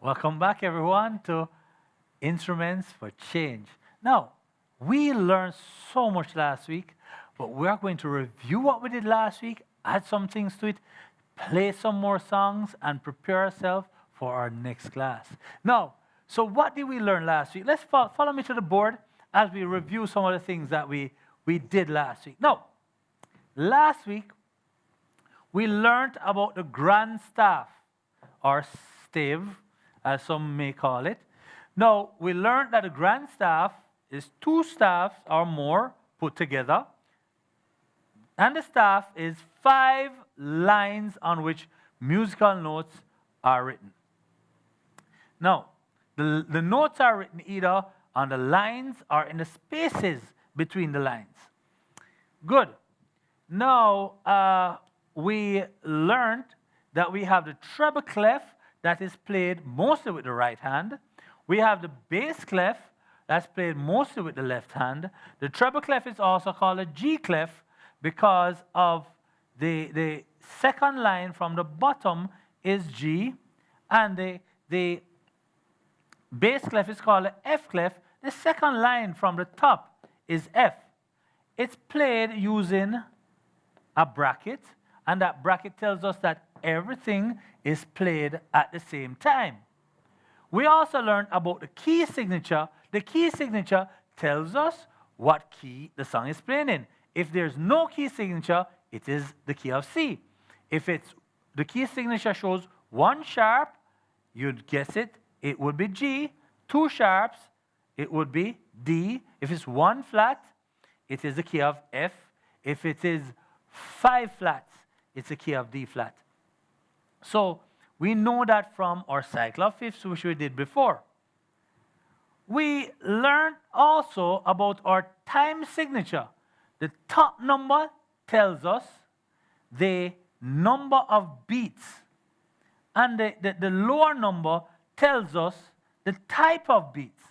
Welcome back, everyone, to Instruments for Change. Now, we learned so much last week, but we are going to review what we did last week, add some things to it, play some more songs, and prepare ourselves for our next class. Now, so what did we learn last week? Let's follow me to the board as we review some of the things that we did last week. Now, last week, we learned about the grand staff, or stave, as some may call it. Now, we learned that the grand staff is two staffs or more put together, and the staff is 5 lines on which musical notes are written. Now, the notes are written either on the lines or in the spaces between the lines. Good. Now, we learned that we have the treble clef that is played mostly with the right hand. We have the bass clef that's played mostly with the left hand. The treble clef is also called a G clef because of the second line from the bottom is G, and the bass clef is called the F clef. The second line from the top is F. It's played using a bracket, and that bracket tells us that everything is played at the same time. We also learned about the key signature. The key signature tells us what key the song is playing in. If there's no key signature, it is the key of C. If it's the key signature shows 1 sharp, you'd guess it, it would be G. 2 sharps, it would be D. If it's 1 flat, it is the key of F. If it is 5 flats, it's the key of D flat. So we know that from our cycle of fifths, which we did before. We learned also about our time signature. The top number tells us the number of beats, and the lower number tells us the type of beats.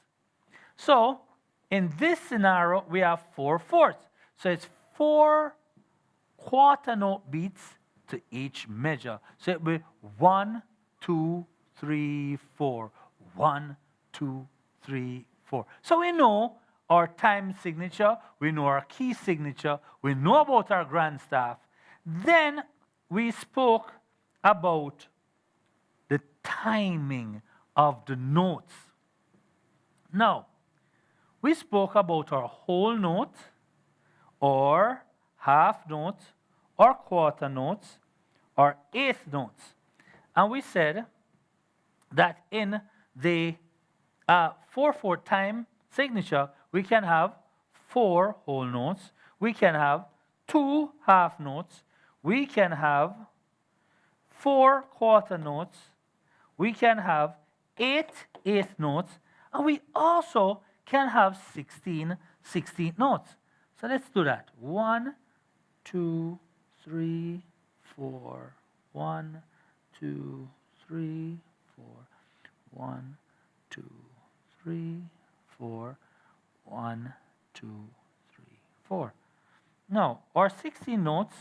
So in this scenario, we have 4 fourths. So it's 4 quarter note beats to each measure. So it will be 1, 2, 3, 4. 1, 2, 3, 4. So we know our time signature, we know our key signature, we know about our grand staff. Then we spoke about the timing of the notes. Now, we spoke about our whole note, or half note, or quarter notes, or eighth notes. And we said that in the 4/4 time signature, we can have 4 whole notes, we can have 2 half notes, we can have 4 quarter notes, we can have 8 eighth notes, and we also can have 16 16th notes. So let's do that. 1, 2, 3, 4. 1, 2, 3, 4. 1, 2, 3, 4. 1, 2, 3, 4. Now, our 16 notes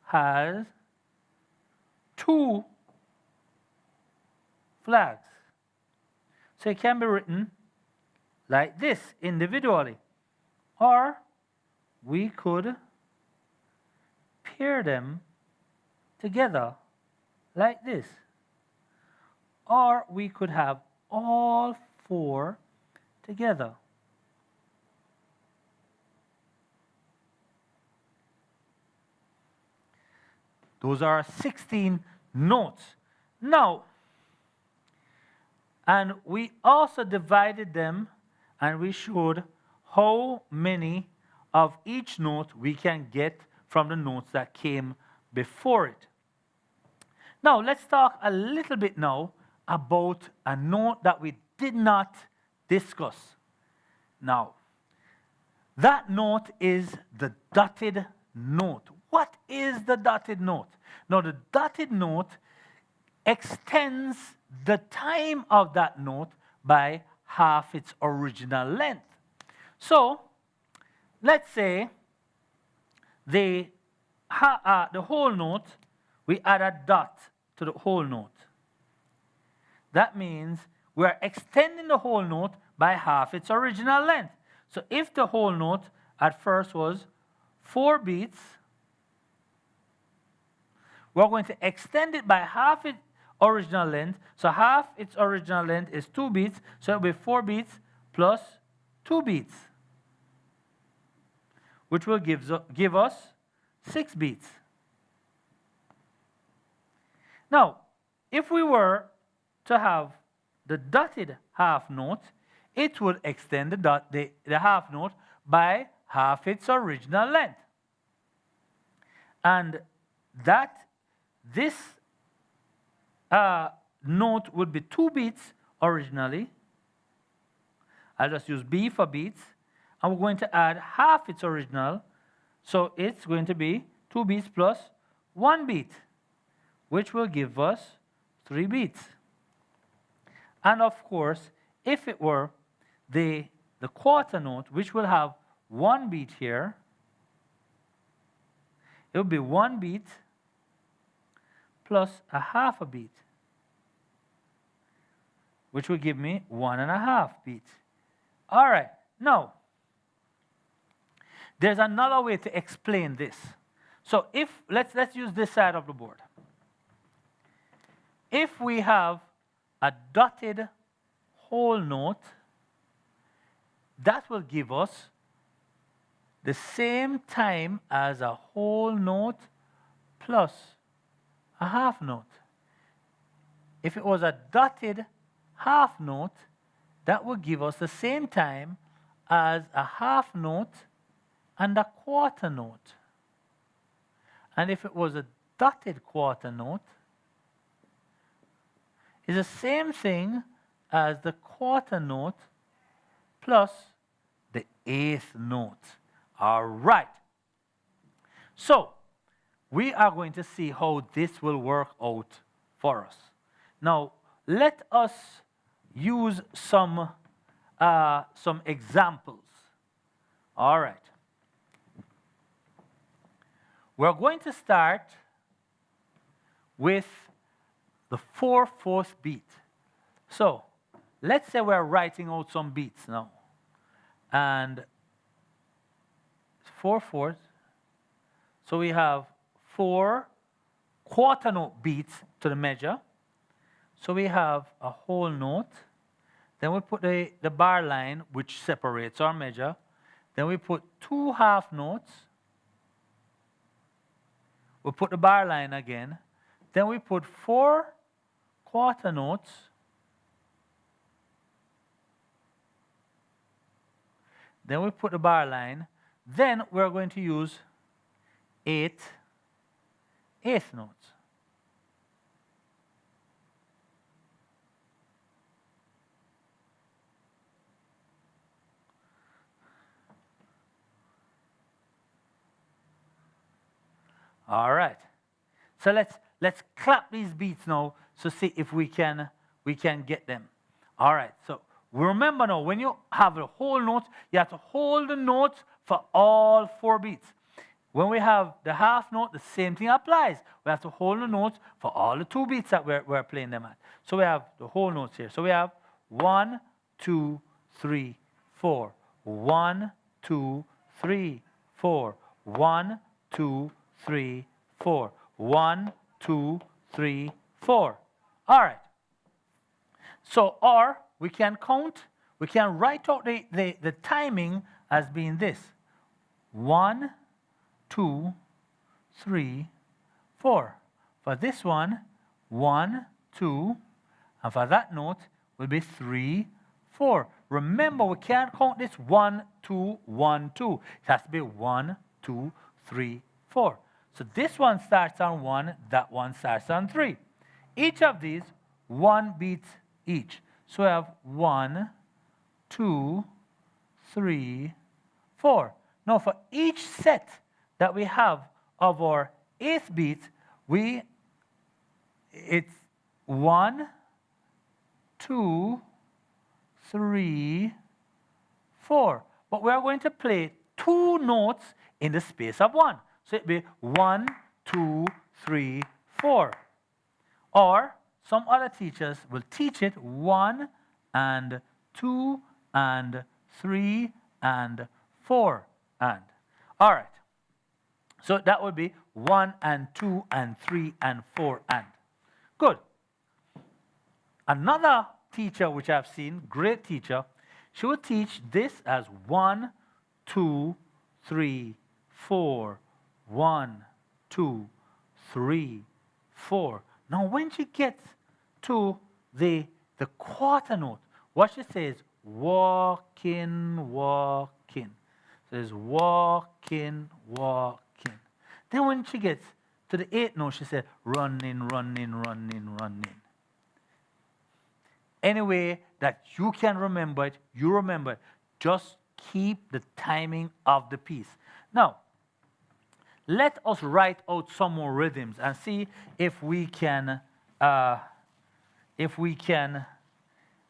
has 2 flags. So it can be written like this individually, or we could pair them together like this, or we could have all 4 together. Those are 16 notes. Now, and we also divided them, and we showed how many of each note we can get from the notes that came before it. Now, let's talk a little bit now about a note that we did not discuss. Now, that note is the dotted note. What is the dotted note? Now, the dotted note extends the time of that note by half its original length. So, let's say the whole note, we add a dot to the whole note. that means we are extending the whole note by half its original length. So if the whole note at first was 4 beats, we're going to extend it by half its original length. So half its original length is 2 beats, so it'll be 4 beats plus 2 beats, which will give us 6 beats. Now, if we were to have the dotted half note, it would extend the half note by half its original length. And this note would be 2 beats originally. I'll just use B for beats. And we're going to add half its original. So it's going to be 2 beats plus 1 beat, which will give us 3 beats. And of course, if it were the quarter note, which will have 1 beat here, it would be 1 beat plus a half a beat, which will give me 1.5 beats. All right, now, there's another way to explain this. So if, let's use this side of the board. If we have a dotted whole note, that will give us the same time as a whole note plus a half note. If it was a dotted half note, that would give us the same time as a half note and a quarter note. And if it was a dotted quarter note, it's the same thing as the quarter note plus the 8th note. All right. So we are going to see how this will work out for us. Now, let us use some examples. All right. We're going to start with the 4/4 beat. So let's say we're writing out some beats now. And 4/4. So we have 4 quarter note beats to the measure. So we have a whole note. Then we put the bar line, which separates our measure. Then we put 2 half notes. We put the bar line again. Then we put 4 quarter notes. Then we put the bar line. Then we're going to use 8 eighth notes. All right. So let's clap these beats now to see if we can get them. All right. So remember now, when you have a whole note, you have to hold the notes for all 4 beats. When we have the half note, the same thing applies. We have to hold the notes for all the 2 beats that we're playing them at. So we have the whole notes here. So we have 1, 2, 3, 4. 1, 2, 3, 4. 1, 2, 3, 4. 1, 2, 3, 4. All right. So, or we can count, we can write out the timing as being this. 1, 2, 3, 4. For this one, 1, 2, and for that note will be 3, 4. Remember, we can't count this 1, 2, 1, 2. It has to be 1, 2, 3, 4. So this one starts on 1, that one starts on 3. Each of these, 1 beat each. So we have 1, 2, 3, 4. Now for each set that we have of our 8th beat, it's 1, 2, 3, 4. But we are going to play 2 notes in the space of 1. So it'd be 1, 2, 3, 4. Or some other teachers will teach it 1 and 2 and 3 and 4 and. All right. So that would be 1 and 2 and 3 and 4 and. Good. Another teacher which I've seen, great teacher, she would teach this as 1, 2, 3, 4, 1, 2, 3, 4. Now when she gets to the quarter note, what she says, walking, walking. So it's walking, walking. Then when she gets to the 8th note, she said, running, running, running, running. Any way that you can remember it, you remember it. Just keep the timing of the piece. Now, let us write out some more rhythms and see if we can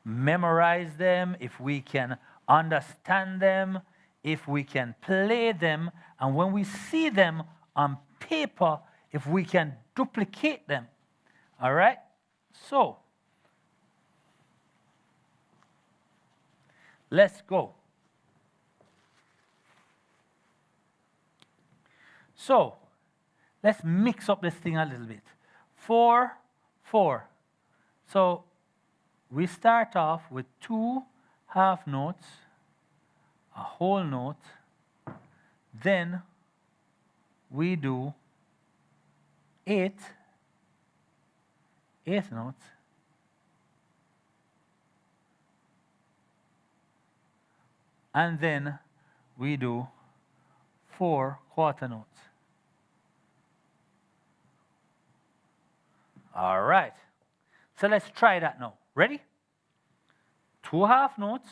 memorize them, if we can understand them, if we can play them, and when we see them on paper, if we can duplicate them. All right? So, let's go. So, let's mix up this thing a little bit. 4, 4. So, we start off with 2 half notes, a whole note, then we do 8 notes, and then we do 4 quarter notes. All right. So let's try that now. Ready? 2 half notes,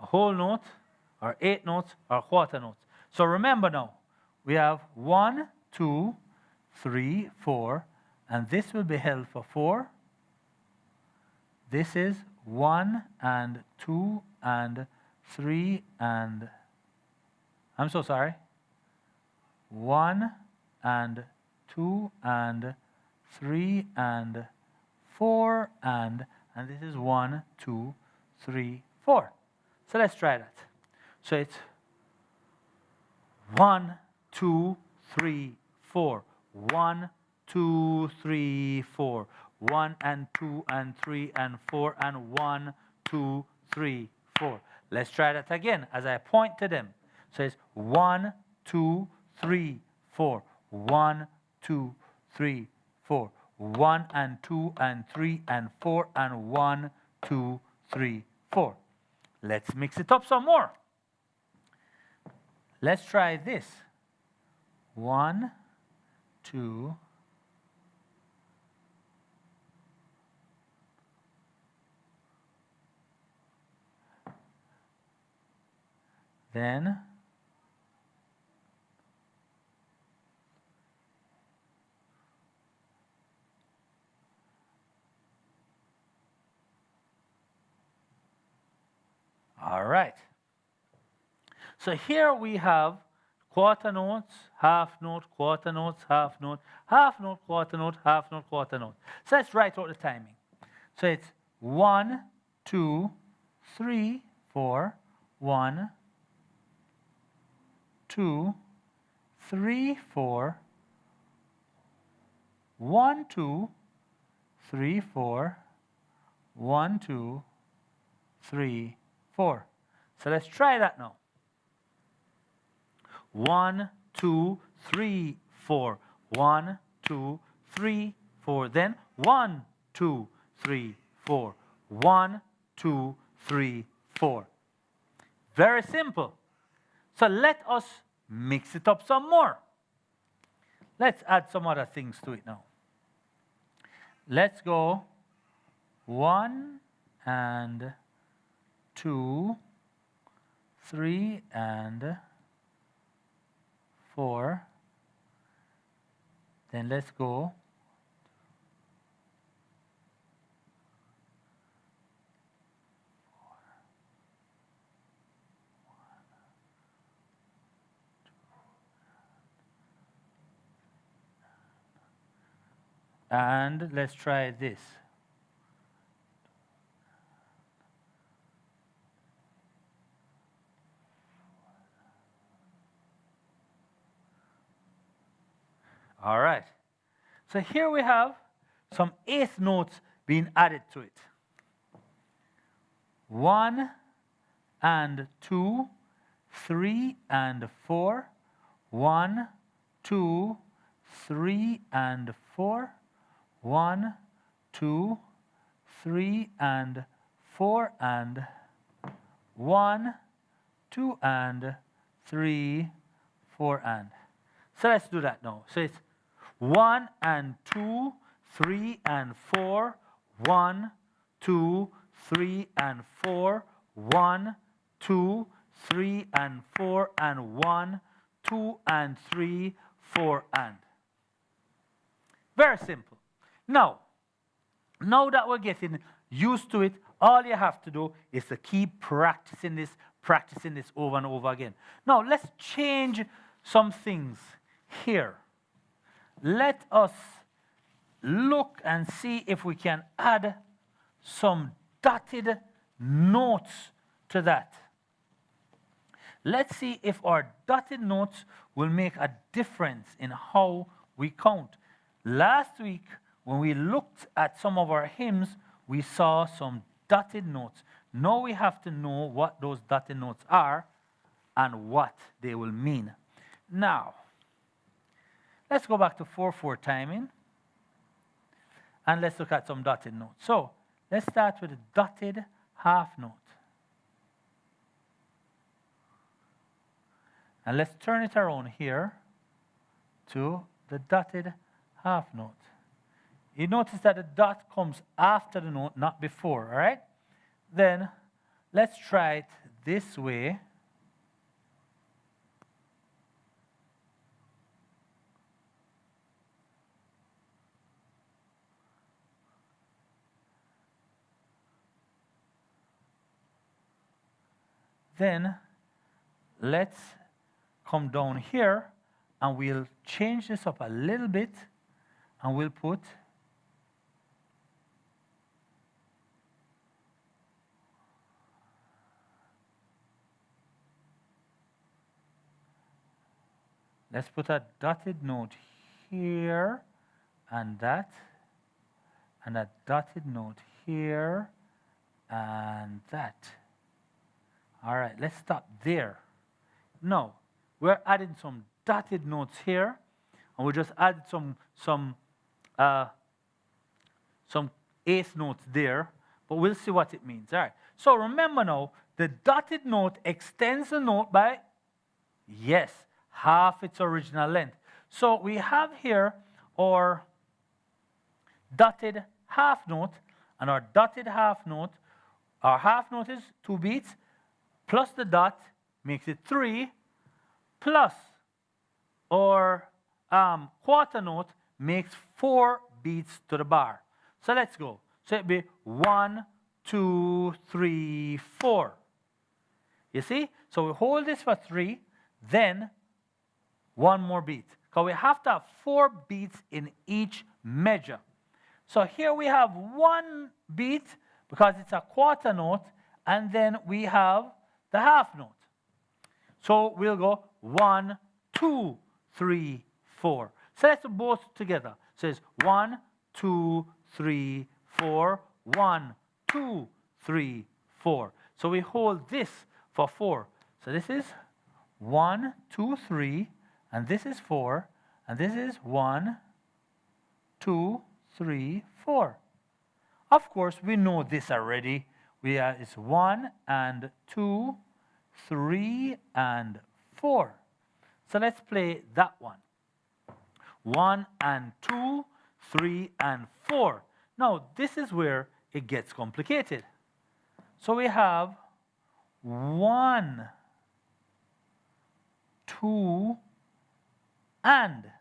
a whole note, or 8 notes, or quarter notes. So remember now, we have 1, 2, 3, 4, and this will be held for 4. This is 1 and 2 and 3 and, I'm so sorry, 1 and 2 and 3 and 4 and this is 1, 2, 3, 4. So let's try that. So it's 1, 2, 3, 4. 1, 2, 3, 4. 1 and 2 and 3 and 4 and 1, 2, 3, 4. Let's try that again as I point to them. So it's 1, 2, 3, 4. 1, 2, 3, 4. 1 and 2 and 3 and 4 and 1, 2, 3, 4. Let's mix it up some more. Let's try this. 1, 2, then all right. So here we have quarter notes, half note, quarter notes, half note, quarter note, half note, quarter note. So let's write out the timing. So it's 1, 2, 3, 4, 1, 2, 3, 4, 1, 2, 3, 4, 1, 2, 3, 4. So let's try that now. 1, 2, 3, 4. 1, 2, 3, 4. Then 1, 2, 3, 4. 1, 2, 3, 4. Very simple. So let us mix it up some more. Let's add some other things to it now. Let's go 1 and 2, 3 and 4. Then let's go 1, 2, And let's try this. All right. So here we have some eighth notes being added to it. 1 and 2, 3 and 4. 1, 2, 3 and 4. 1, 2, 3 and 4 and 1, 2 and 3, 4 and. So let's do that now. So it's 1 and 2, 3 and 4, 1, 2, 3 and 4, 1, 2, 3 and 4 and 1, 2 and 3, 4 and. Very simple. Now that we're getting used to it, all you have to do is to keep practicing this over and over again. Now let's change some things here. Let us look and see if we can add some dotted notes to that. Let's see if our dotted notes will make a difference in how we count. Last week, when we looked at some of our hymns, we saw some dotted notes. Now we have to know what those dotted notes are and what they will mean. Now, let's go back to 4/4 timing and let's look at some dotted notes. So let's start with a dotted half note. And let's turn it around here to the dotted half note. You notice that the dot comes after the note, not before, all right? Then let's try it this way. Then let's come down here and we'll change this up a little bit and we'll put a dotted note here and that, and a dotted note here and that. All right, let's stop there. Now, we're adding some dotted notes here, and we just added some eighth notes there, but we'll see what it means. All right, so remember now, the dotted note extends the note by, yes, half its original length. So we have here our dotted half note, and our dotted half note, our half note is 2 beats, plus the dot makes it 3, plus our quarter note makes 4 beats to the bar. So let's go. So it'd be 1, 2, 3, 4. You see? So we hold this for 3, then 1 more beat. Because we have to have 4 beats in each measure. So here we have 1 beat because it's a quarter note, and then we have the half note. So we'll go 1, 2, 3, 4. So let's do both together. So it's 1, 2, 3, 4, 1, 2, 3, 4. So we hold this for 4. So this is 1, 2, 3, and this is 4, and this is 1, 2, 3, 4. Of course, we know this already. It's 1 and 2, 3 and 4. So let's play that one. 1 and 2, 3 and 4. Now, this is where it gets complicated. So we have 1, 2, and.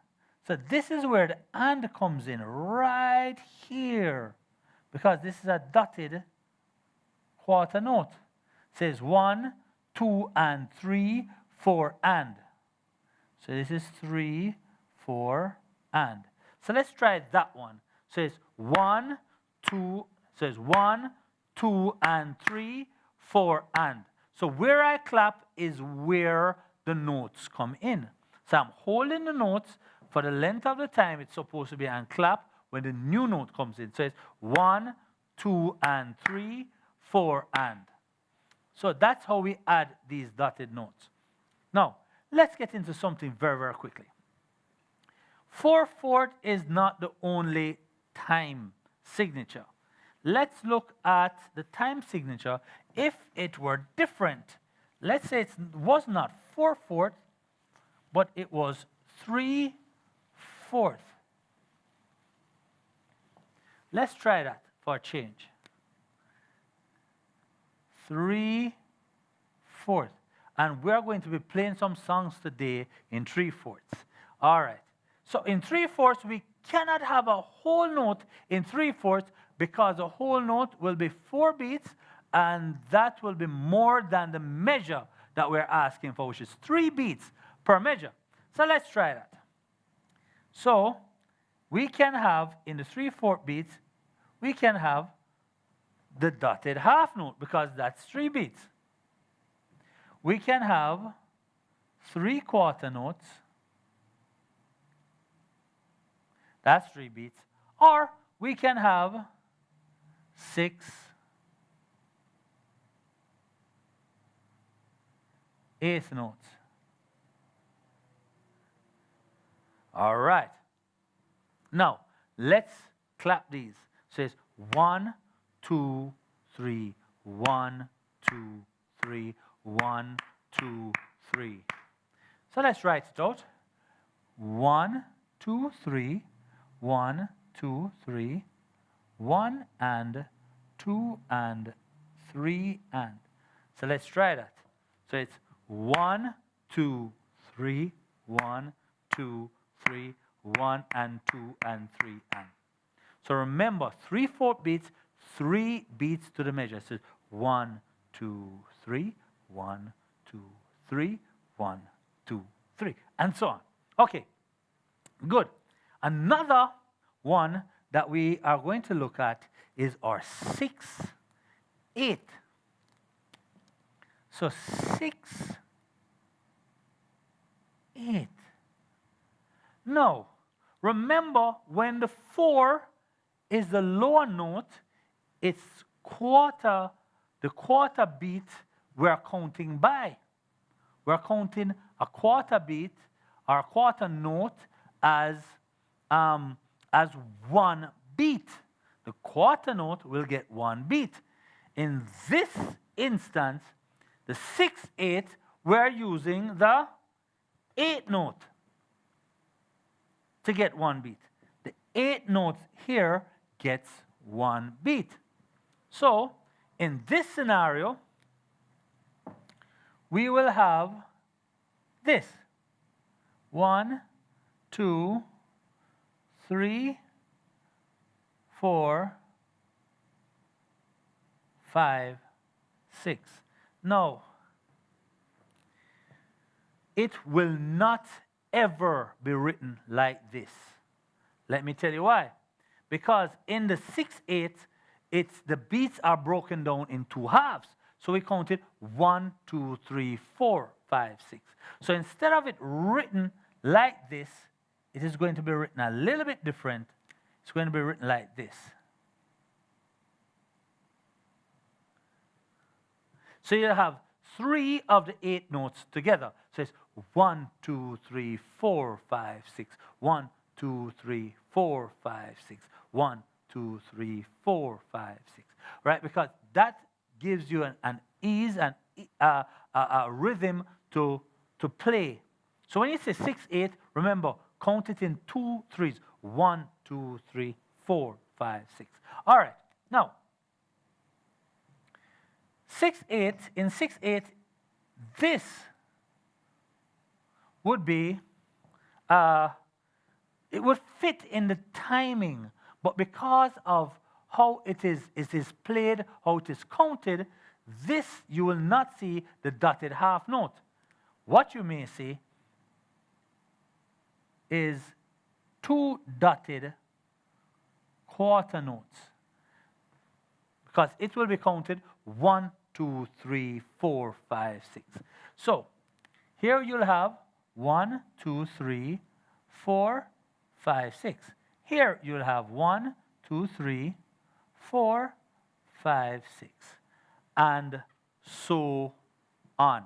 So this is where the and comes in, right here, because this is a dotted quarter note. It says 1, 2 and 3, 4 and. So this is 3, 4 and. So let's try that one. So it's 1, 2, so it's 1, 2, and 3, 4, and. So where I clap is where the notes come in. So I'm holding the notes for the length of the time it's supposed to be and clap when the new note comes in. So it's 1, 2, and 3, 4, and. So that's how we add these dotted notes. Now, let's get into something very, very quickly. 4/4 is not the only time signature. Let's look at the time signature if it were different. Let's say it was not 4/4, but it was 3/4. Let's try that for a change. 3/4. And we're going to be playing some songs today in 3/4. All right. So in 3/4, we cannot have a whole note in 3/4 because a whole note will be 4 beats, and that will be more than the measure that we're asking for, which is 3 beats per measure. So let's try that. So we can have, in the 3/4 beats, we can have the dotted half note because that's 3 beats. We can have 3/4 notes. That's 3 beats. Or we can have 6/8 notes. All right. Now, let's clap these. So it's 1, 2, 3, 1, 2, 3, 1, 2, 3. So let's write it out. 1, 2, 3, 1, 2, 3, 1 and 2 and 3 and. So let's try that. So it's 1, 2, 3, 1, 2, 3, 1 and 2 and 3 and. So remember, 3/4 beats, 3 beats to the measure. So 1, 2, 3, 1, 2, 3, 1, 2, 3, and so on. Okay, good. Another one that we are going to look at is our 6/8. So 6/8. Now, remember when the 4 is the lower note, it's quarter, the quarter beat we're counting by. We're counting a quarter beat or a quarter note as 1 beat. The quarter note will get 1 beat. In this instance, the 6/8, we're using the 8 note to get 1 beat. The 8 note here gets 1 beat. So, in this scenario, we will have this. 1, 2, 3, 4, 5, 6. No, it will not ever be written like this. Let me tell you why. Because in the 6/8, the beats are broken down in 2 halves. So we counted 1, 2, 3, 4, 5, 6. So instead of it written like this, it is going to be written a little bit different. It's going to be written like this. So you have 3 of the 8 notes together. So it's 1, 2, 3, 4, 5, 6. 1, 2, 3, 4, 5, 6. 1, 2, 3, 4, 5, 6. Right? Because that gives you an ease and a rhythm to play. So when you say 6/8, remember, count it in 2 threes. 1, 2, 3, 4, 5, 6. All right. Now, 6/8, in 6/8, this would be, it would fit in the timing, but because of how it is played, how it is counted, this you will not see the dotted half note. What you may see is 2 dotted quarter notes, because it will be counted 1, 2, 3, 4, 5, 6. So here you'll have 1, 2, 3, 4, 5, 6. Here you'll have 1, 2, 3, 4, 5, 6, and so on.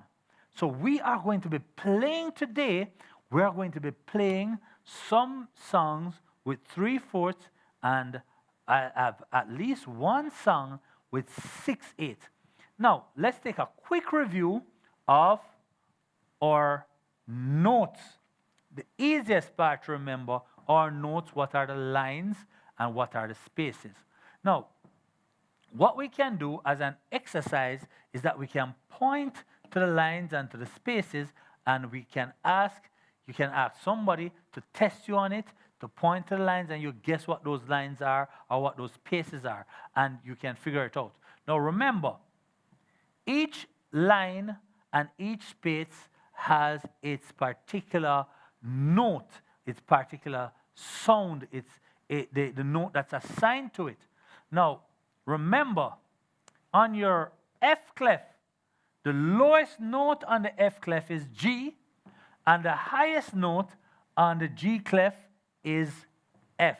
So we are going to be playing today, we are going to be playing some songs with 3/4, and I have at least one song with 6/8. Now, let's take a quick review of our notes. The easiest part to remember are notes, what are the lines and what are the spaces. Now, what we can do as an exercise is that we can point to the lines and to the spaces, and we can ask, you can ask somebody to test you on it, to point to the lines, and you guess what those lines are or what those spaces are, and you can figure it out. Now remember, each line and each space has its particular note, its particular sound, the note that's assigned to it. Now, remember, on your F clef, the lowest note on the F clef is G, and the highest note on the G clef is F.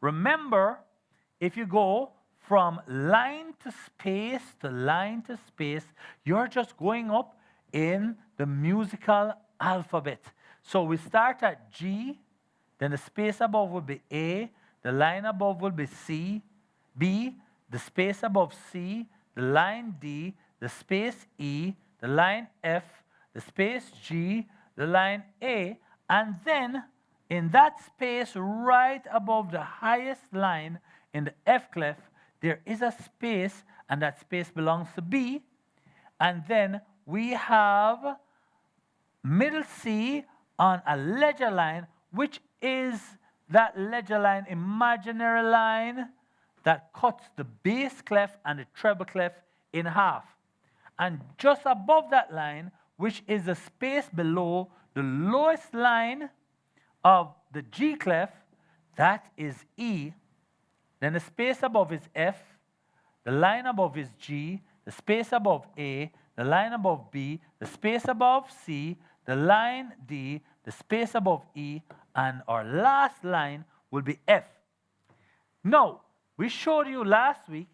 Remember, if you go from line to space, you're just going up in the musical alphabet. So we start at G, then the space above will be A, the line above will be C, B, the space above C, the line D, the space E, the line F, the space G, the line A, and then in that space right above the highest line in the F clef, there is a space, and that space belongs to B, and then we have middle C on a ledger line, which is that ledger line, imaginary line that cuts the bass clef and the treble clef in half. And just above that line, which is the space below the lowest line of the G clef, that is E. Then the space above is F, the line above is G, the space above A, the line above B, the space above C, the line D, the space above E, and our last line will be F. Now, we showed you last week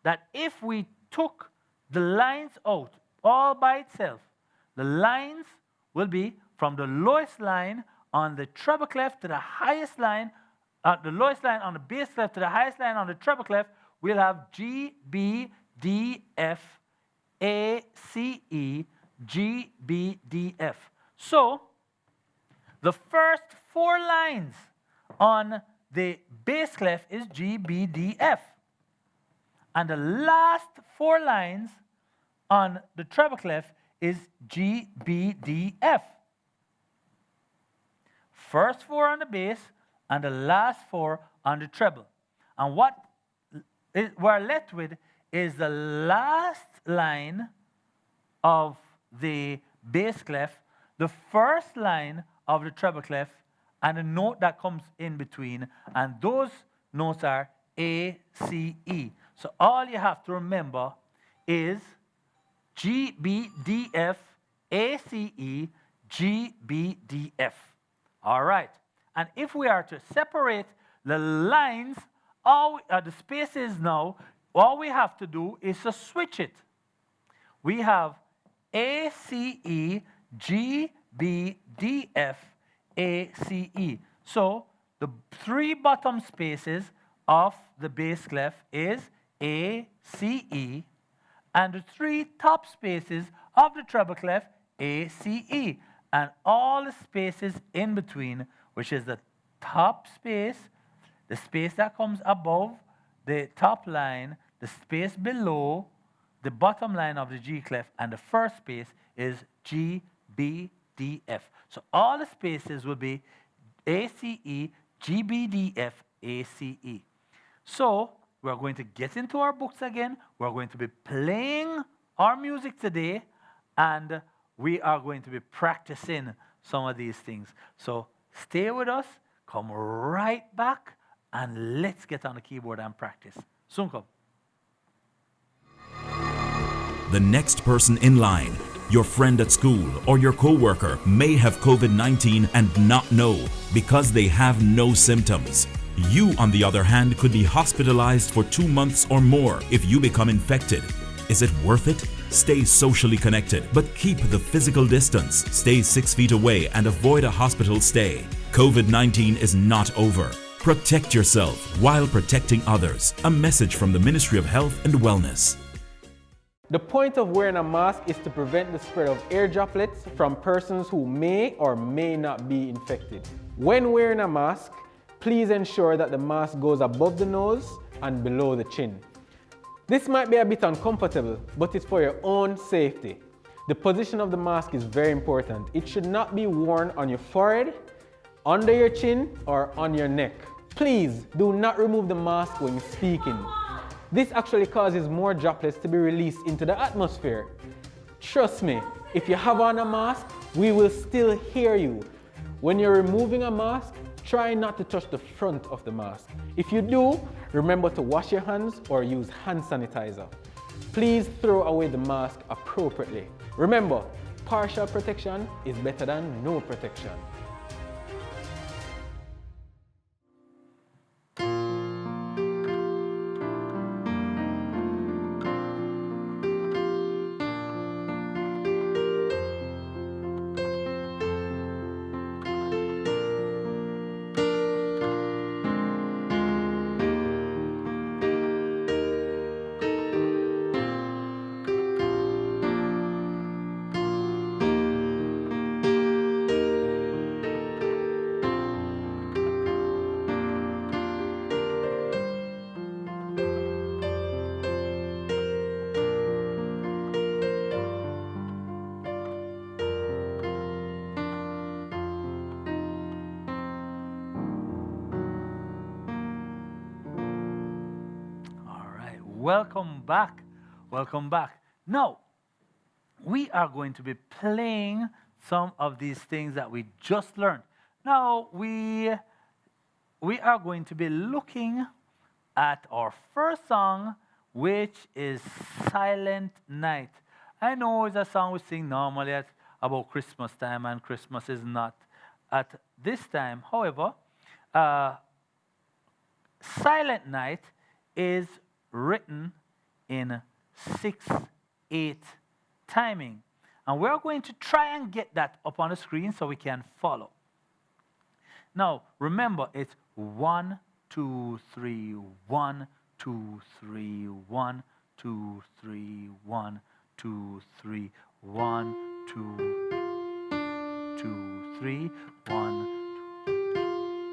that if we took the lines out all by itself, the lines will be from the lowest line on the treble clef to the highest line, the lowest line on the bass clef to the highest line on the treble clef. We'll have G, B, D, F, A, C, E, G, B, D, F. So, the first 4 lines on the bass clef is G, B, D, F. And the last 4 lines on the treble clef is G, B, D, F. First 4 on the bass and the last 4 on the treble. And what we're left with is the last line of the bass clef, the first line of the treble clef, and a note that comes in between, and those notes are A, C, E. So all you have to remember is G, B, D, F, A, C, E, G, B, D, F. All right. And if we are to separate the lines, the spaces now, all we have to do is to switch it. We have A, C, E, G, B, D, F, A, C, E. So the 3 bottom spaces of the bass clef is A, C, E, and the 3 top spaces of the treble clef, A, C, E, and all the spaces in between, which is the top space, the space that comes above the top line, the space below the bottom line of the G clef, and the first space is G, B, D, F. So all the spaces will be A, C, E, G, B, D, F, A, C, E. So we're going to get into our books again. We're going to be playing our music today, and we are going to be practicing some of these things. So stay with us, come right back and let's get on the keyboard and practice. Soon come. The next person in line, your friend at school or your co-worker, may have COVID-19 and not know because they have no symptoms. You, on the other hand, could be hospitalized for 2 months or more if you become infected. Is it worth it? Stay socially connected, but keep the physical distance. Stay 6 feet away and avoid a hospital stay. COVID-19 is not over. Protect yourself while protecting others. A message from the Ministry of Health and Wellness. The point of wearing a mask is to prevent the spread of air droplets from persons who may or may not be infected. When wearing a mask, please ensure that the mask goes above the nose and below the chin. This might be a bit uncomfortable, but it's for your own safety. The position of the mask is very important. It should not be worn on your forehead, under your chin, or on your neck. Please do not remove the mask when speaking. This actually causes more droplets to be released into the atmosphere. Trust me, if you have on a mask, we will still hear you. When you're removing a mask, try not to touch the front of the mask. If you do, remember to wash your hands or use hand sanitizer. Please throw away the mask appropriately. Remember, partial protection is better than no protection. Welcome back. Welcome back. Now, we are going to be playing some of these things that we just learned. Now, we are going to be looking at our first song, which is Silent Night. I know it's a song we sing normally at about Christmas time, and Christmas is not at this time. However, Silent Night is written in 6/8 timing. And we're going to try and get that up on the screen so we can follow. Now, remember, it's 1, 2, 3, 1, 2, 3, 1, 2, 3, 1, 2, 3, 1, 2, 2, 3, 1,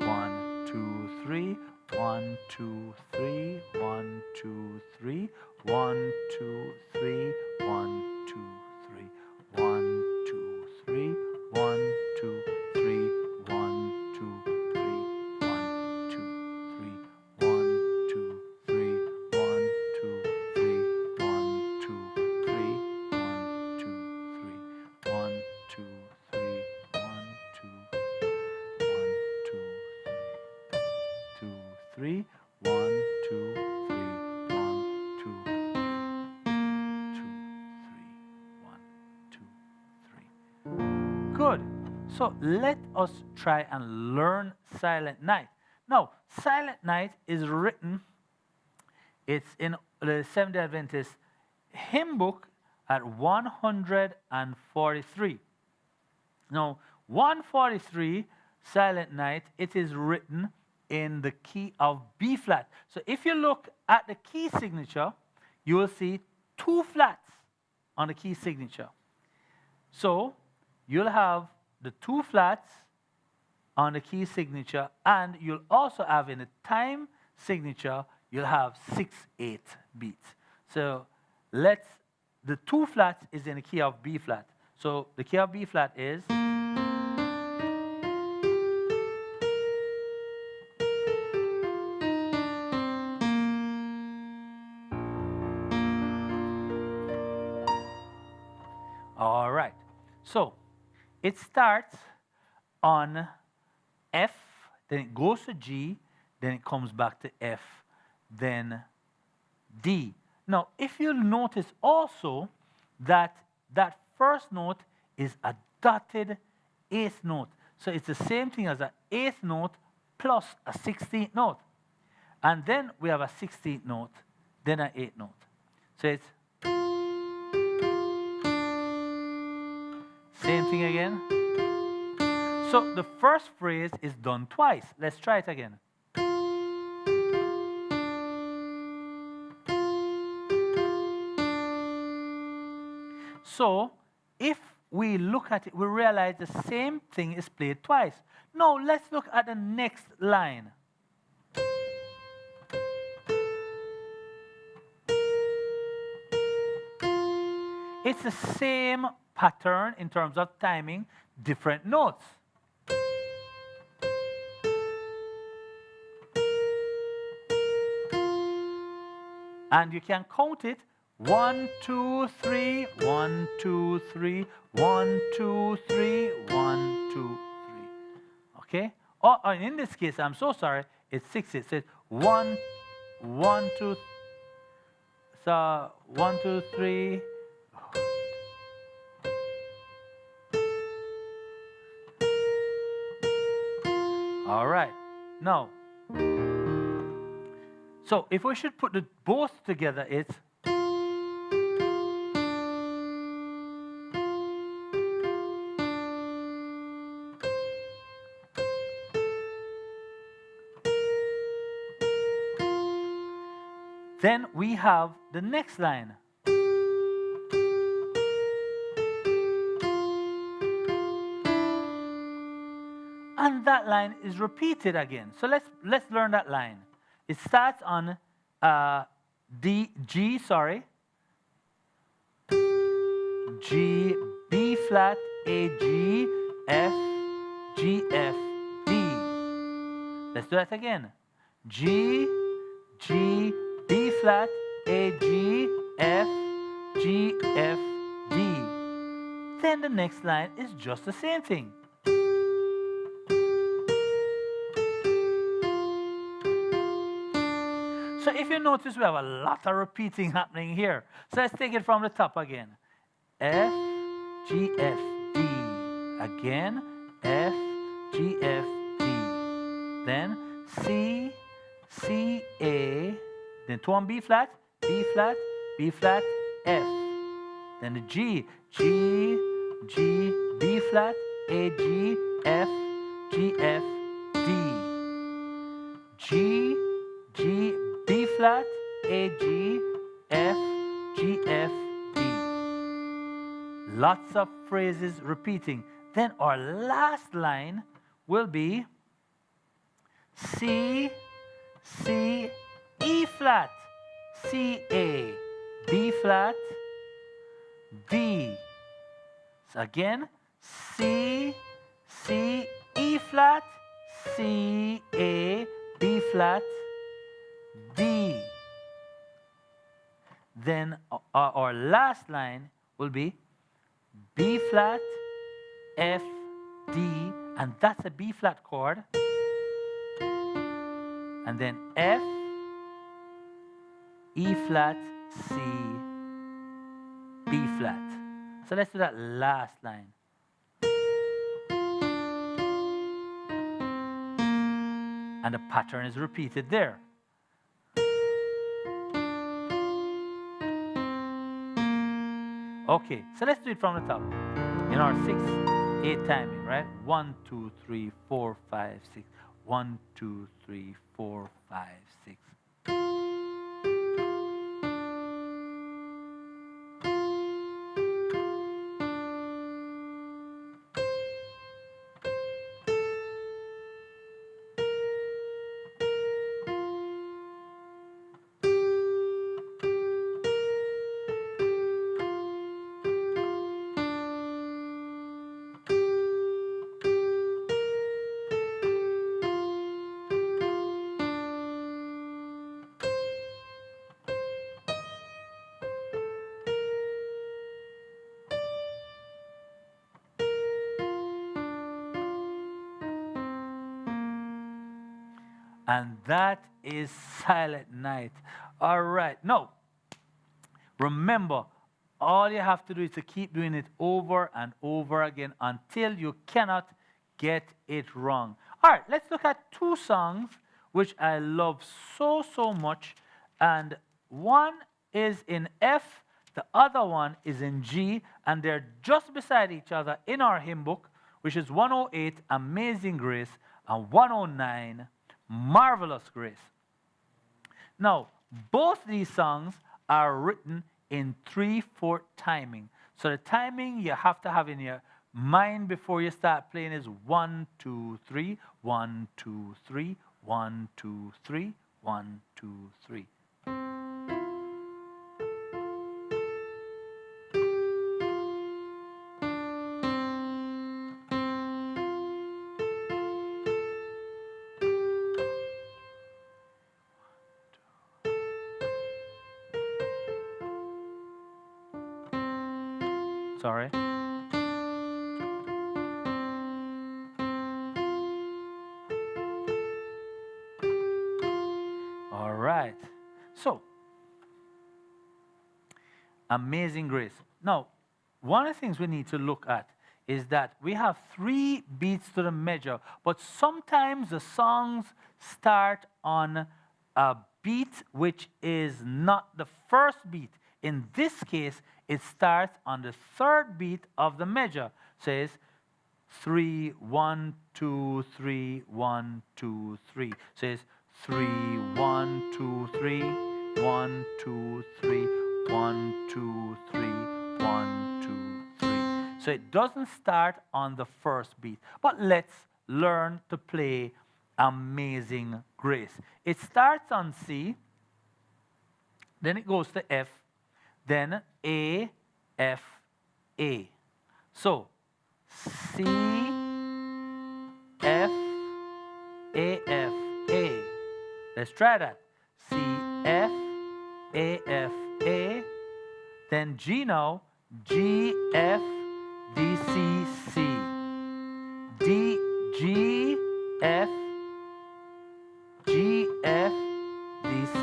1, 2, 3, 1, 2, 3, 1, 2, 3, 1, 2, 3, 1, 2, 3, 1, 2, 3, 1, 2, 3, 1, 2, 3, 1, 2, 3, 1, 2, 3, 1, 2, 3, 1, 2, 3, 1, 2, 3, 1, 2, 3, 1, 2, 3, 1, 2, 3, 1, 2, 3, 2, 3, 1, 2, 3. Good. So let us try and learn Silent Night. Now, Silent Night is written, it's in the Seventh-day Adventist hymn book at 143. Now, 143, Silent Night, it is written in the key of B flat. So if you look at the key signature, you will see 2 flats on the key signature. So you'll have the 2 flats on the key signature, and you'll also have in the time signature, you'll have 6/8 beats. So the 2 flats is in the key of B flat. So the key of B flat is, all right. So it starts on F, then it goes to G, then it comes back to F, then D. Now, if you'll notice also that that first note is a dotted eighth note. So it's the same thing as an eighth note plus a 16th note. And then we have a 16th note, then an eighth note. So it's same thing again. So the first phrase is done twice. Let's try it again. So if we look at it, we realize the same thing is played twice. Now let's look at the next line. It's the same pattern in terms of timing, different notes. And you can count it 1, 2, 3, 1, 2, 3, 1, 2, 3, 1, 2, 3. Okay? Or in this case, I'm so sorry, it's 6. It says 1, 1, 2. So 1, 2, 3. All right. Now, so if we should put the both together, it's then we have the next line. And that line is repeated again. So let's learn that line. It starts on G, G, B flat, A, G, F, G, F, D. Let's do that again. G, G, B flat, A, G, F, G, F, D. Then the next line is just the same thing. So if you notice, we have a lot of repeating happening here. So let's take it from the top again. F, G, F, D. Again, F, G, F, D. Then C, C, A. Then 2 on B flat, B flat, B flat, F. Then the G, G, G, B flat, A, G, F, G, F, D. G, G, B flat, A, G, F, G, F, D. Lots of phrases repeating. Then our last line will be C, C, E flat, C, A, B flat, D. So again, C, C, E flat, C, A, B flat, D. Then our last line will be B flat, F, D, and that's a B flat chord. And then F, E flat, C, B flat. So let's do that last line. And the pattern is repeated there. Okay, so let's do it from the top. In our 6/8 timing, right? 1, 2, 3, 4, 5, 6. 1, 2, 3, 4, 5, 6. And that is Silent Night. All right. Now, remember, all you have to do is to keep doing it over and over again until you cannot get it wrong. All right, let's look at two songs which I love so, so much. And one is in F, the other one is in G, and they're just beside each other in our hymn book, which is 108, Amazing Grace, and 109, Marvelous Grace. Now, both these songs are written in 3/4 timing. So the timing you have to have in your mind before you start playing is 1, 2, 3, 1, 2, 3, 1, 2, 3, 1, 2, 3. Sorry. All right. So, Amazing Grace. Now, one of the things we need to look at is that we have 3 beats to the measure, but sometimes the songs start on a beat which is not the first beat. In this case, it starts on the 3rd beat of the measure. Says 3, 1, 2, 3, 1, 2, 3. Says 3, 1, 2, 3, 1, 2, 3, 1, 2, 3, 1, 2, 3. So it doesn't start on the first beat. But let's learn to play Amazing Grace. It starts on C, then it goes to F, then A, F, A. So, C, F, A, F, A. Let's try that. C, F, A, F, A. Then G now. G, F, D, C, C. D, G, F, G, F, D, C,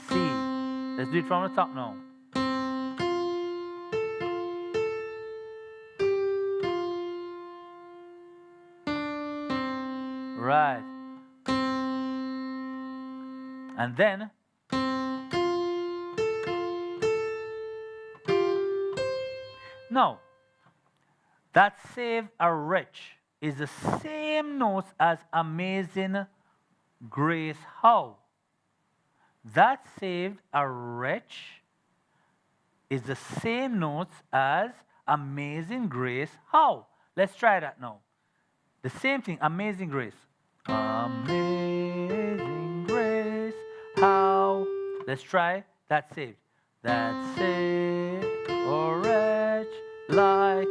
C. Let's do it from the top now. Right. And then now that Save a Wretch is the same notes as Amazing Grace. How? That Saved a Wretch is the same notes as Amazing Grace. How? Let's try that now. The same thing, Amazing Grace. Amazing Grace, how? Let's try that saved. That saved a wretch like,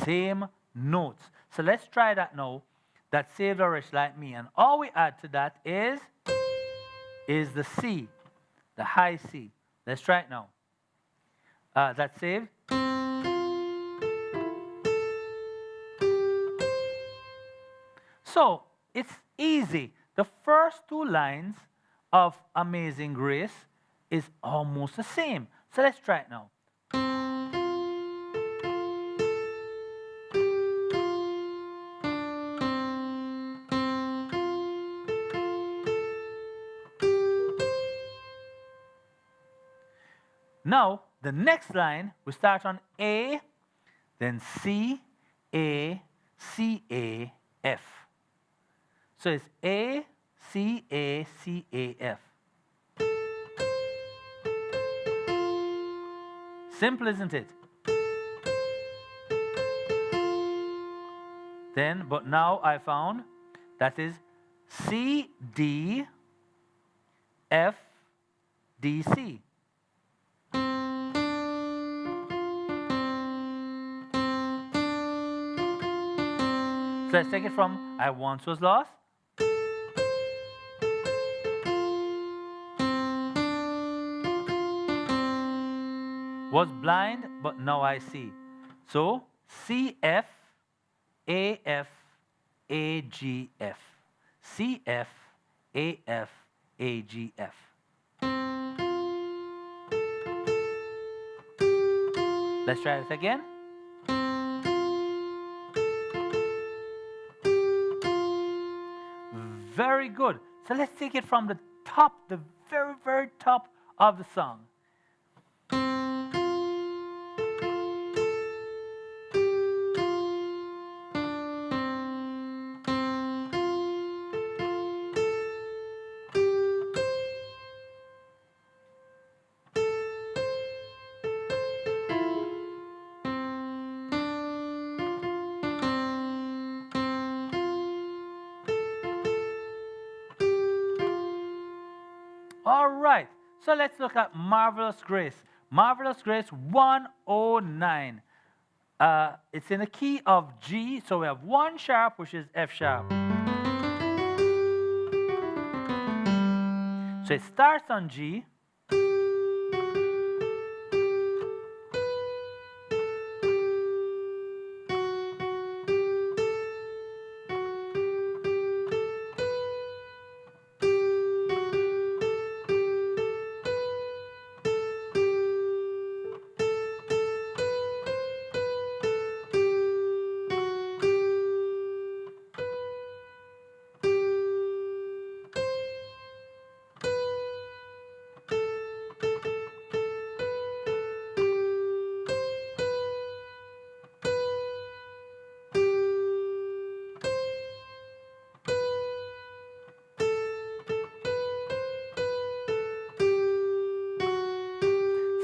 same notes. So let's try that now. That saved a wretch like me. And all we add to that is the C, the high C. Let's try it now. That saved. So it's easy. The first 2 lines of Amazing Grace is almost the same. So let's try it now. Now, the next line, we start on A, then C, A, C, A, F. So it's A, C, A, C, A, F. Simple, isn't it? Then, but now I found that is C, D, F, D, C. So let's take it from I once was lost. Was blind, but now I see. So C, F, A, F, A, G, F. C, F, A, F, A, G, F. Let's try this again. Very good. So let's take it from the top, the very, very top of the song. All right, so let's look at Marvelous Grace. Marvelous Grace 109. It's in the key of G, so we have 1 sharp, which is F sharp. So it starts on G.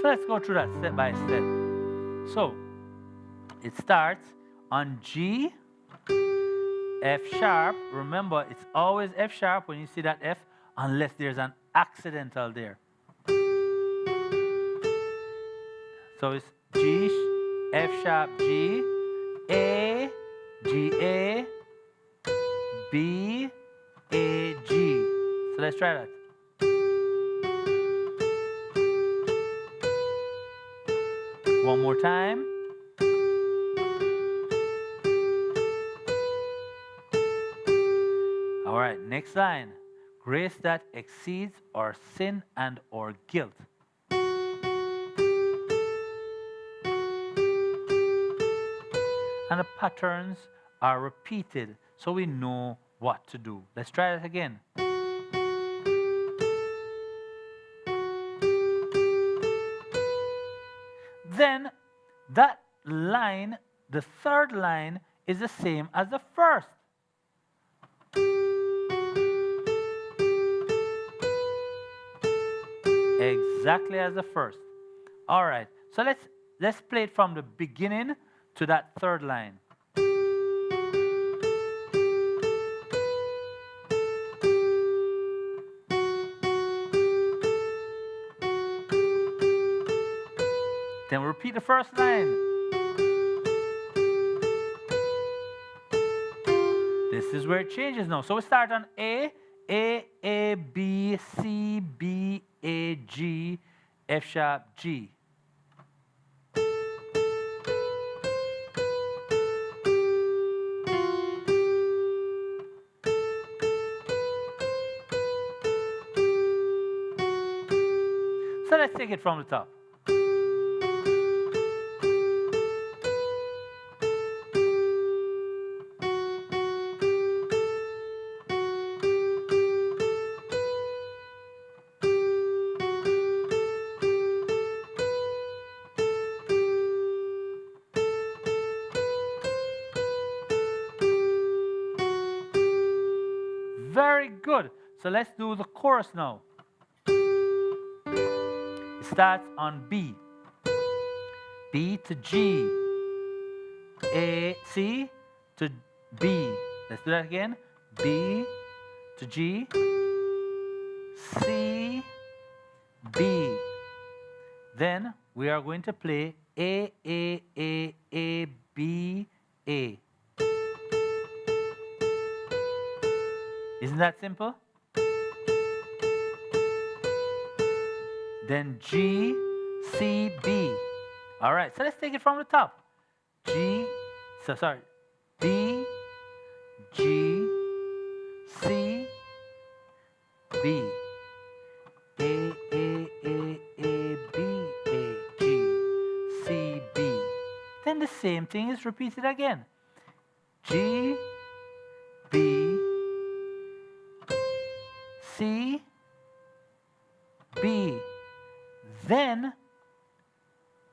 So let's go through that step by step. So it starts on G, F sharp. Remember, it's always F sharp when you see that F, unless there's an accidental there. So it's G, F sharp, G, A, G, A, B, A, G. So let's try that. One more time. All right, next line. Grace that exceeds our sin and our guilt. And the patterns are repeated so we know what to do. Let's try that again. Then that line, the third line, is the same as the first. Exactly as the first. All right, so let's play it from the beginning to that third line. Then we repeat the first line. This is where it changes now. So we start on A, B, C, B, A, G, F sharp, G. So let's take it from the top. Very good. So let's do the chorus now. It starts on B. B to G. A, C to B. Let's do that again. B to G. C, B. Then we are going to play A, B, A. Isn't that simple? Then G, C, B. All right, so let's take it from the top. B, G, C, Then the same thing is repeated again. G, B, C, B. Then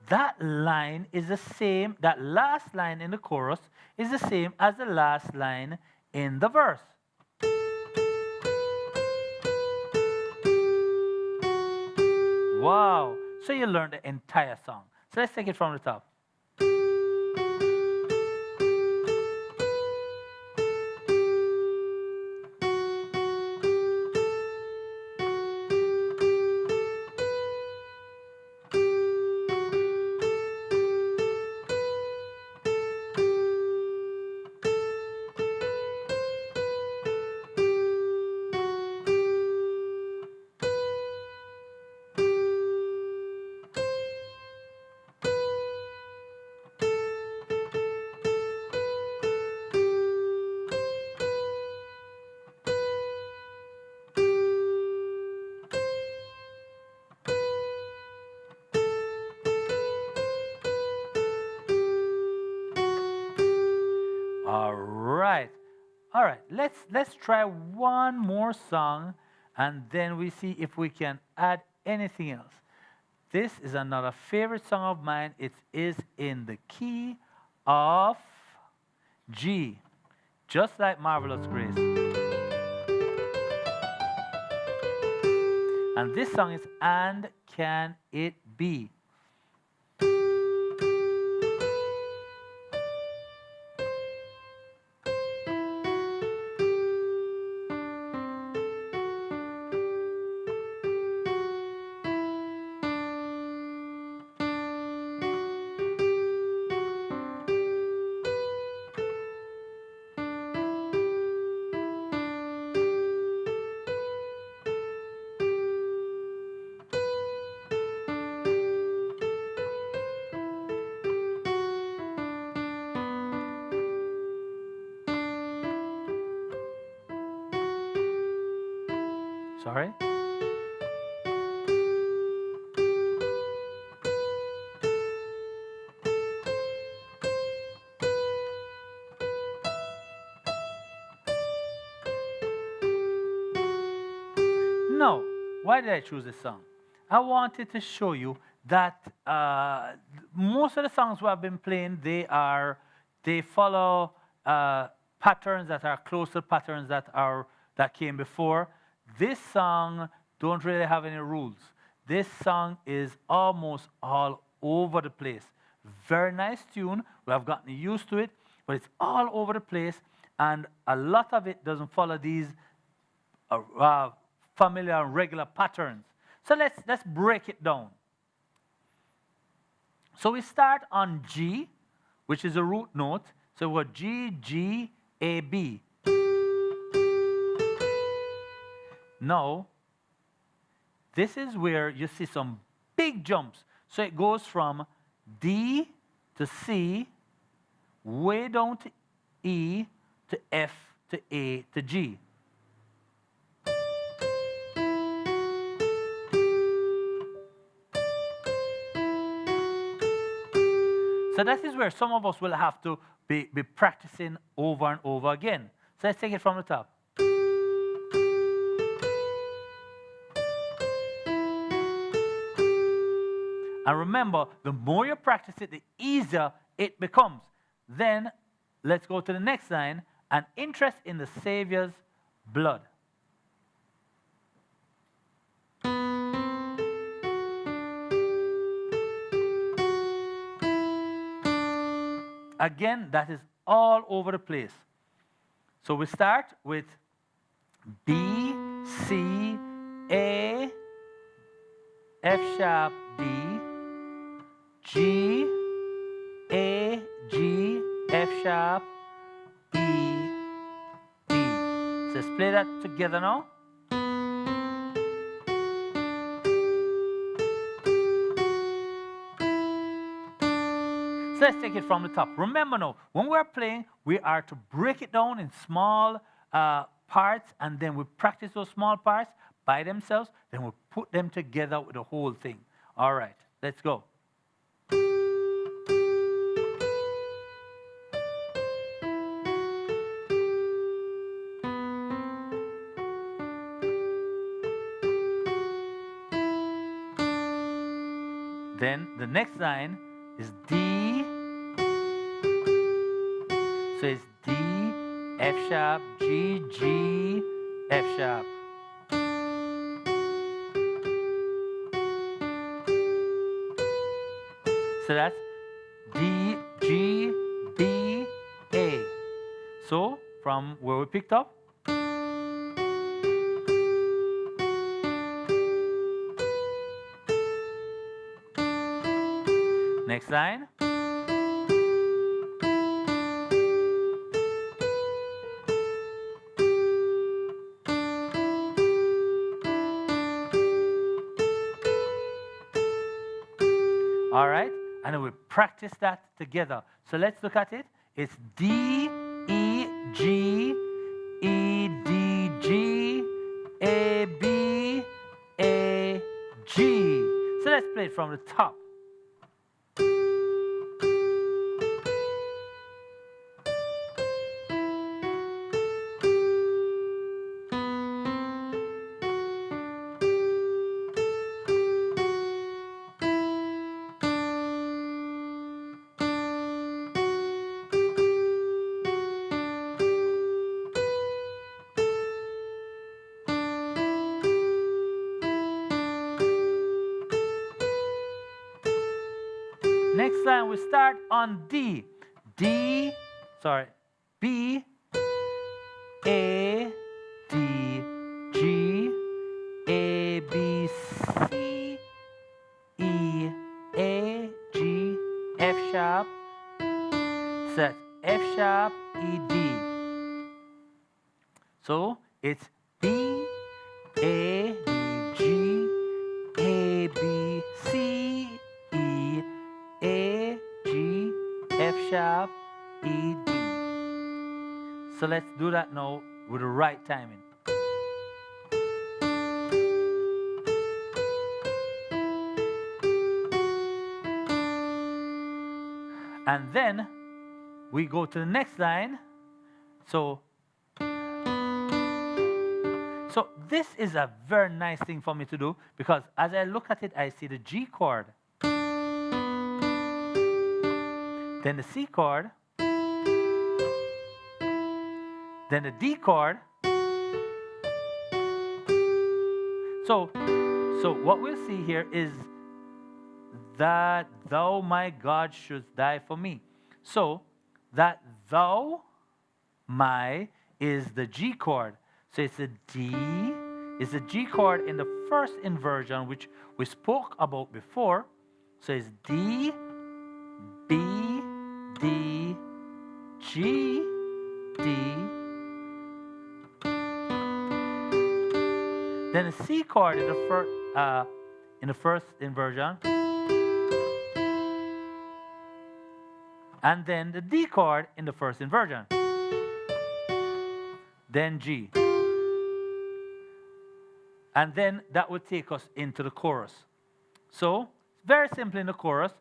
that line is the same, that last line in the chorus is the same as the last line in the verse. Wow. So you learned the entire song. So let's take it from the top. All right, let's try one more song, and then we see if we can add anything else. This is another favorite song of mine. It is in the key of G, just like Marvelous Grace. And this song is And Can It Be? Sorry? No. Why did I choose this song? I wanted to show you that most of the songs we have been playing, they follow patterns that are close to patterns that came before. This song don't really have any rules. This song is almost all over the place. Very nice tune. We have gotten used to it, but it's all over the place, and a lot of it doesn't follow these familiar and regular patterns. So let's break it down. So we start on G, which is a root note. So we're G, G, A, B. Now, this is where you see some big jumps. So it goes from D to C, way down to E, to F, to A, to G. So that is where some of us will have to be practicing over and over again. So let's take it from the top. And remember, the more you practice it, the easier it becomes. Then, let's go to the next line, an interest in the Savior's blood. Again, that is all over the place. So we start with B, C, A, F sharp, D, G, A, G, F sharp, E, D. So let's play that together now. So let's take it from the top. Remember now, when we're playing, we are to break it down in small parts, and then we practice those small parts by themselves, then we put them together with the whole thing. All right, let's go. Then the next line is D. So it's D, F sharp, G, G, F sharp. So that's D, G, B, A. So from where we picked up, next line. All right, and then we practice that together. So let's look at it. It's D, E, G, E, D, G, A, B, A, G. So let's play it from the top. Next line, we start on D. B, A, D, G, A, B, C, E, A, G, F sharp. So that's F sharp, E, D. So it's B, A, D, G, A, B, C, E, A, G, F sharp, E, D. So let's do that now with the right timing. And then we go to the next line. So this is a very nice thing for me to do, because as I look at it, I see the G chord, then the C chord, then the D chord. So what we'll see here is that thou, my God, shouldst die for me. So that thou, my, is the G chord. So it's a D, it's a G chord in the first inversion, which we spoke about before. So it's D, B, D, G, D. Then the C chord in the first inversion, and then the D chord in the first inversion, then G. And then that would take us into the chorus. So very simple in the chorus,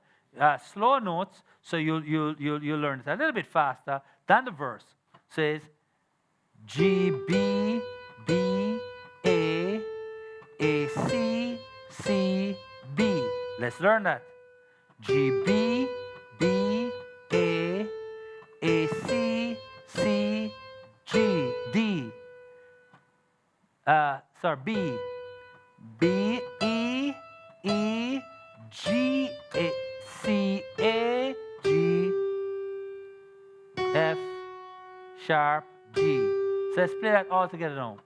slow notes, so you'll learn it a little bit faster than the verse. So it's G, B, B, A, C, C, B. Let's learn that. G, B, B, A, C, C, G, D. B, B, E, E, G, A, C, A, G, F, sharp, G. So let's play that all together now.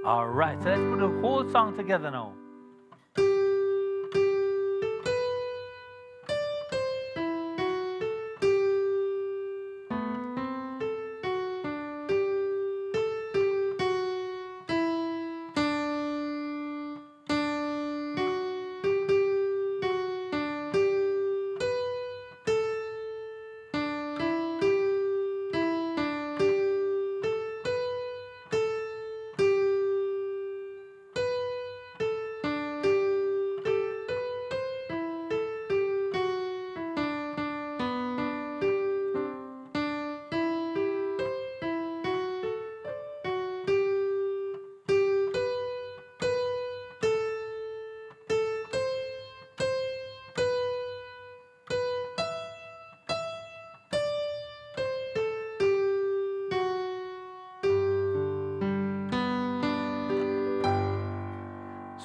All right, so let's put the whole song together now.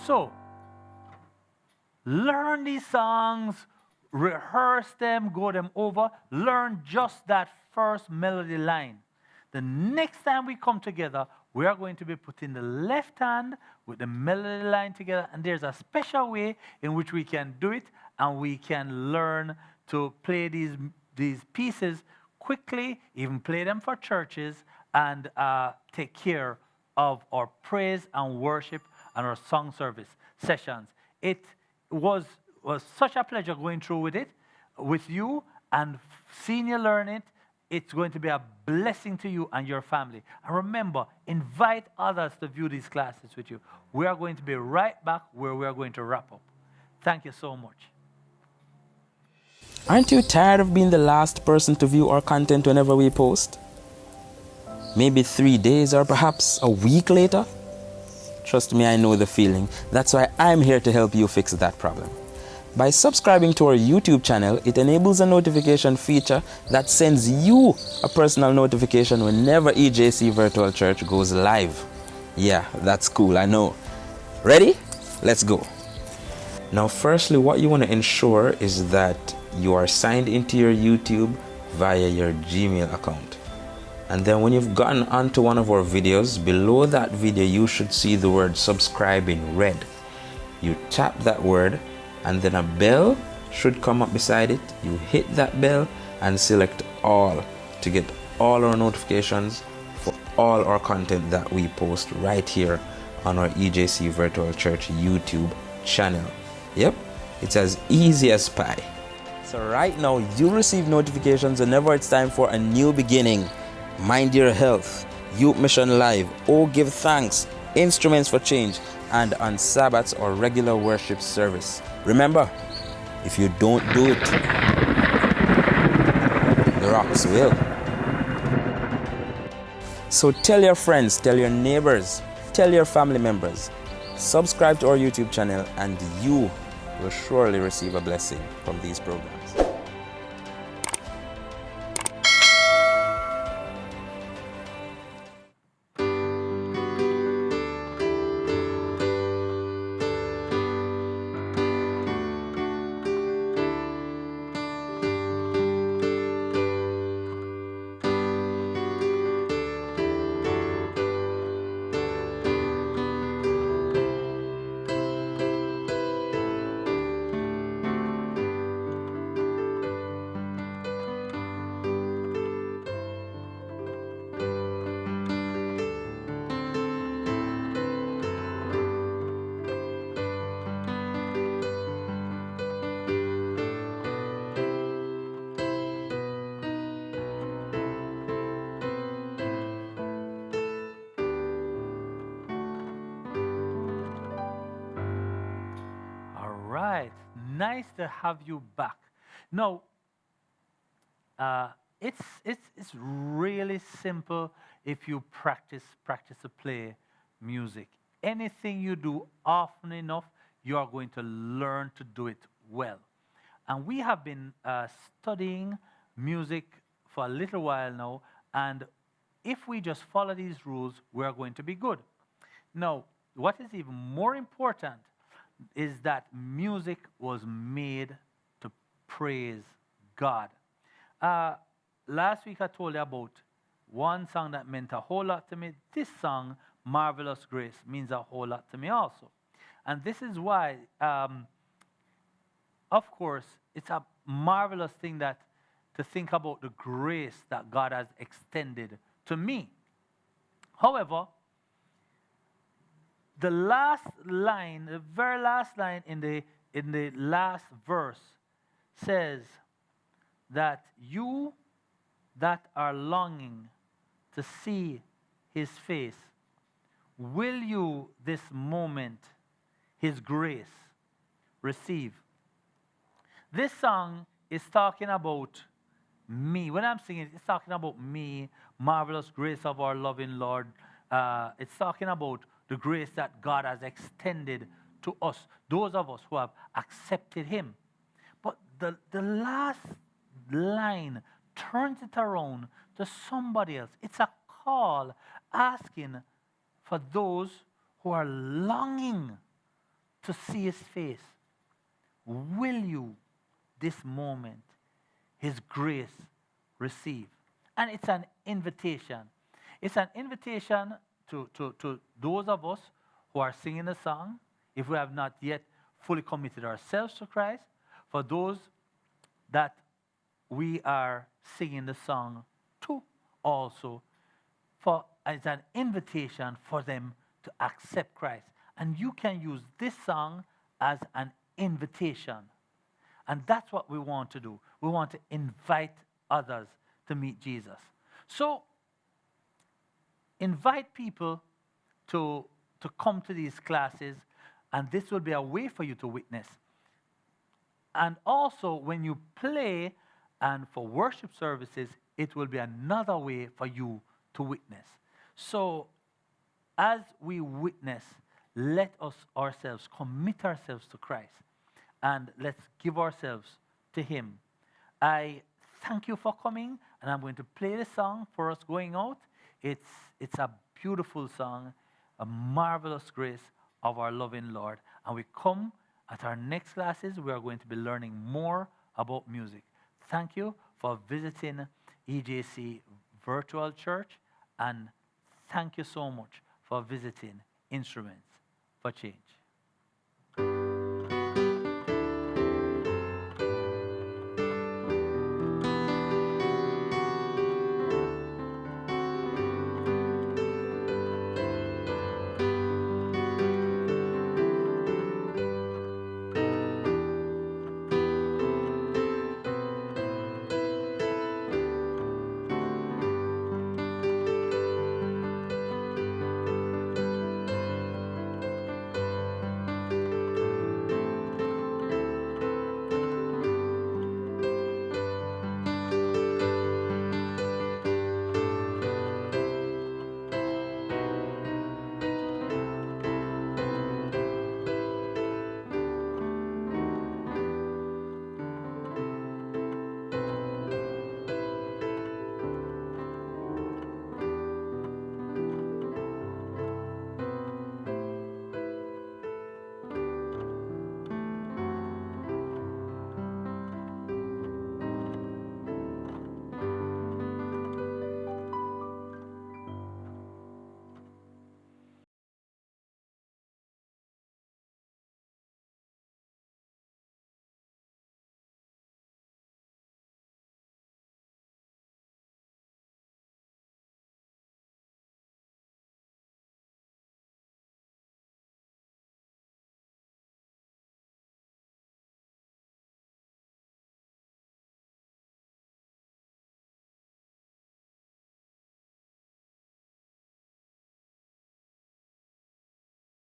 So, learn these songs, rehearse them, go them over, learn just that first melody line. The next time we come together, we are going to be putting the left hand with the melody line together, and there's a special way in which we can do it, and we can learn to play these pieces quickly, even play them for churches, and take care of our praise and worship and our song service sessions. It was such a pleasure going through with you, and seeing you learn it. It's going to be a blessing to you and your family. And remember, invite others to view these classes with you. We are going to be right back where we are going to wrap up. Thank you so much. Aren't you tired of being the last person to view our content whenever we post? Maybe 3 days or perhaps a week later? Trust me, I know the feeling. That's why I'm here to help you fix that problem. By subscribing to our YouTube channel, it enables a notification feature that sends you a personal notification whenever EJC Virtual Church goes live. Yeah, that's cool, I know. Ready? Let's go. Now, firstly, what you want to ensure is that you are signed into your YouTube via your Gmail account. And then when you've gotten onto one of our videos, below that video you should see the word subscribe in red. You tap that word, and then a bell should come up beside it. You hit that bell and select all to get all our notifications for all our content that we post right here on our EJC Virtual Church YouTube channel. Yep, it's as easy as pie. So right now you'll receive notifications whenever it's time for a new beginning. Mind Your Health, Youth Mission Live, Oh Give Thanks, Instruments for Change, and on Sabbaths or regular worship service. Remember, if you don't do it, the rocks will. So tell your friends, tell your neighbors, tell your family members. Subscribe to our YouTube channel and you will surely receive a blessing from these programs. Nice to have you back. Now, it's really simple if you practice to play music. Anything you do often enough, you are going to learn to do it well. And we have been studying music for a little while now, and if we just follow these rules, we are going to be good. Now, what is even more important is that music was made to praise God. Last week I told you about one song that meant a whole lot to me. This song, Marvelous Grace, means a whole lot to me also. And this is why, of course, it's a marvelous thing to think about the grace that God has extended to me. However, the last line, the very last line in the last verse says that you that are longing to see his face, will you this moment his grace receive? This song is talking about me. When I'm singing, it's talking about me, marvelous grace of our loving Lord. It's talking about the grace that God has extended to us, those of us who have accepted him. But the last line turns it around to somebody else. It's a call asking for those who are longing to see his face? Will you, this moment, his grace receive? And it's an invitation. It's an invitation to those of us who are singing the song, if we have not yet fully committed ourselves to Christ, for those that we are singing the song to also, for as an invitation for them to accept Christ. And you can use this song as an invitation. And that's what we want to do. We want to invite others to meet Jesus. So, invite people to come to these classes, and this will be a way for you to witness. And also, when you play and for worship services, it will be another way for you to witness. So, as we witness, let us ourselves commit ourselves to Christ, and let's give ourselves to him. I thank you for coming, and I'm going to play the song for us going out. It's a beautiful song, a marvelous grace of our loving Lord. And we come at our next classes, we are going to be learning more about music. Thank you for visiting EJC Virtual Church, and thank you so much for visiting Instruments for Change.